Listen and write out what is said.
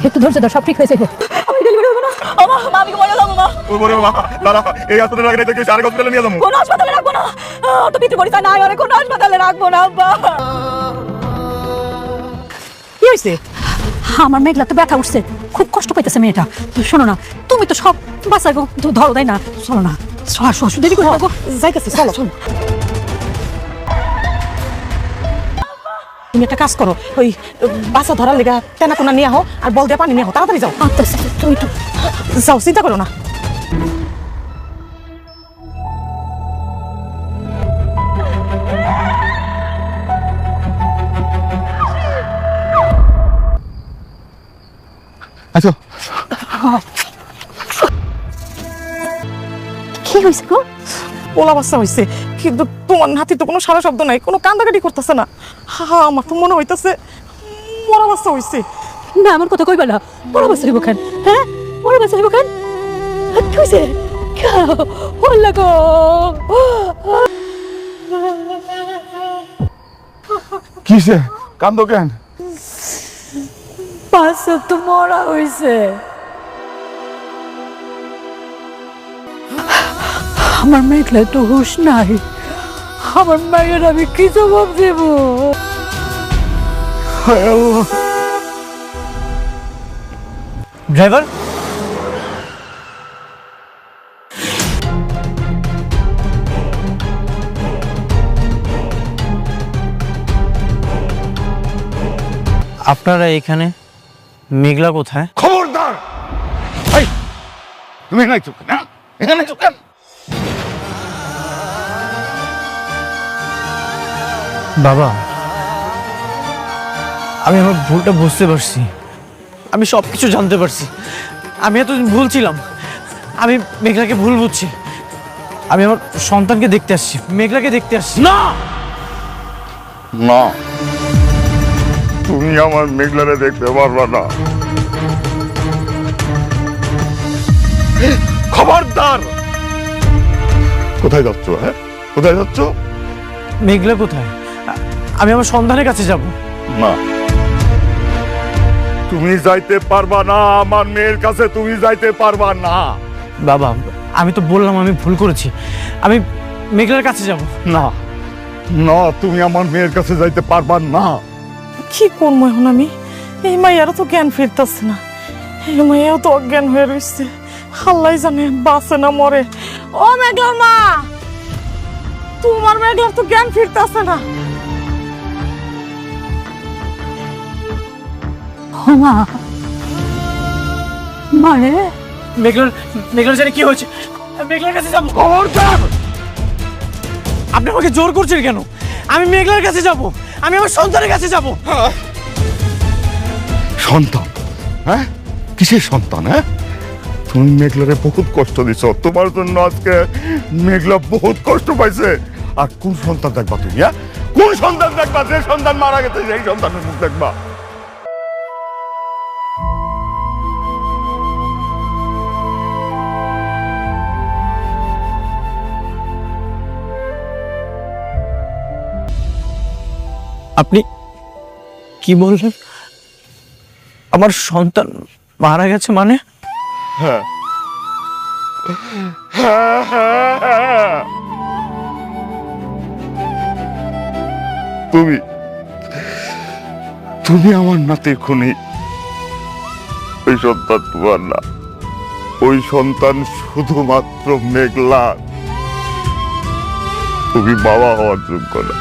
একটু ধৈর্য ধর, সব ঠিক হয়েছে। আমি ডেলিভারি হবো না। মা, আমি মরে যাবো মা। এই হাসপাতালে রাখলে তোকে আরেক হসপিটালে নিয়ে যাবো। কোন হাসপাতালে রাখবো না, তো পিতৃ পরিচয় নাই, আরে কোন হাসপাতালে রাখবো না আব্বা। কি হয়েছে? আমার মেঘলা তো ব্যথা উঠছে, খুব কষ্ট পাইতেছে মেয়েটা। শোনো না, তুমি তো সব বাচ্চা ধরো, তাই না? চলো না, শ্বশুর দেরি করে যাইতেছে, চলো চলো। তুমি একটা কাজ করো, ওই বাচ্চা ধরার লেগা তেনা কোনা নিয়ে আহো, আর বল দিয়ে পানি নিয়ে আহো, তাড়াতাড়ি যাও। আচ্ছা তুমি একটু যাও, চিন্তা করো না। আচ্ছা, কি হয়েছে গো? পোলা বাচ্চা হয়েছে, কিন্তু তোমার নাতি তো কোনো সারা শব্দ নাই, কোনো কান্দাকাটি করতেছে না। আমার তো মনে হইতেছে মরা বাচ্চা হয়েছে। না, আমার কথা কইবা না। বড় বাচ্চা হইব কেন? হ্যাঁ, বড় বাচ্চা হইব কেন? কি হয়েছে? হল্লা গো, কিসে কান্দো কেন? বাচ্চা তো মরা হয়েছে। আমার মেঘলা তো হুশ নাই, আমার মায়ের আমি কি জবাব দেব? ড্রাইভার, আপনারা এখানে, মেঘলা কোথায়? খবরদার! এই, তুমি এখানে চুপ না, এখানে চুপ কেন? বাবা, আমি আমার ভুলটা বুঝতে পারছি, আমি সব কিছু জানতে পারছি। আমি এতদিন ভুল ছিলাম, আমি মেঘলাকে ভুল বুঝছি। আমি আমার সন্তানকে দেখতে আসছি, মেঘলাকে দেখতে আসছি। না না, তুমি আমার মেঘলারে দেখতে পারবা না। খবরদার! কোথায় যাচ্ছ? হ্যাঁ, কোথায় যাচ্ছ? মেঘলা কোথায়? আমি আমার সন্তানের কাছে যাব। না, তুমি যাইতে পারবা না, আমার মেয়ের কাছে তুমি যাইতে পারবা না। বাবা, আমি তো বললাম আমি ভুল করেছি, আমি মেঘলার কাছে যাব। না না, তুমি আমার মেয়ের কাছে যাইতে পারবা না। কি করবো এখন আমি? এই মাইয়ারও তো জ্ঞান ফিরতেছে না, এই মাইয়াও তো অজ্ঞান হয়ে রয়েছে। আল্লাহ জানে বাঁচে না মরে। ও মেঘলার মা, তোমার মেঘলার তো জ্ঞান ফিরতেছে না। মা, মারে মেঘলার জানি কি হয়েছে, মেঘলার কাছে যাব। খবরদার! আপনি আমাকে জোর করছেন কেন? আমি মেঘলার কাছে যাব, আমি আমার সন্তানের কাছে যাব। সন্তান? হ্যাঁ, কিসের সন্তান? হ্যাঁ, তুমি মেঘলারে বহুত কষ্ট দিছ, তোমার জন্য আজকে মেঘলা বহুত কষ্ট পাইছে। আর কোন সন্তান দেখবা তুমি? হ্যাঁ, কোন সন্তান দেখবা? যে সন্তান মারা গেছে সেই সন্তানের মুখ দেখবা। আপনি কি বললেন? আমার সন্তান মারা গেছে মানে? হ্যাঁ হ্যাঁ হ্যাঁ হ্যাঁ, তুমি তুমি আমার নাতির খুনি। ওই সন্তান তোমার না, ওই সন্তান শুধুমাত্র মেঘলা। তুমি বাবা হওয়ার যোগ্য না।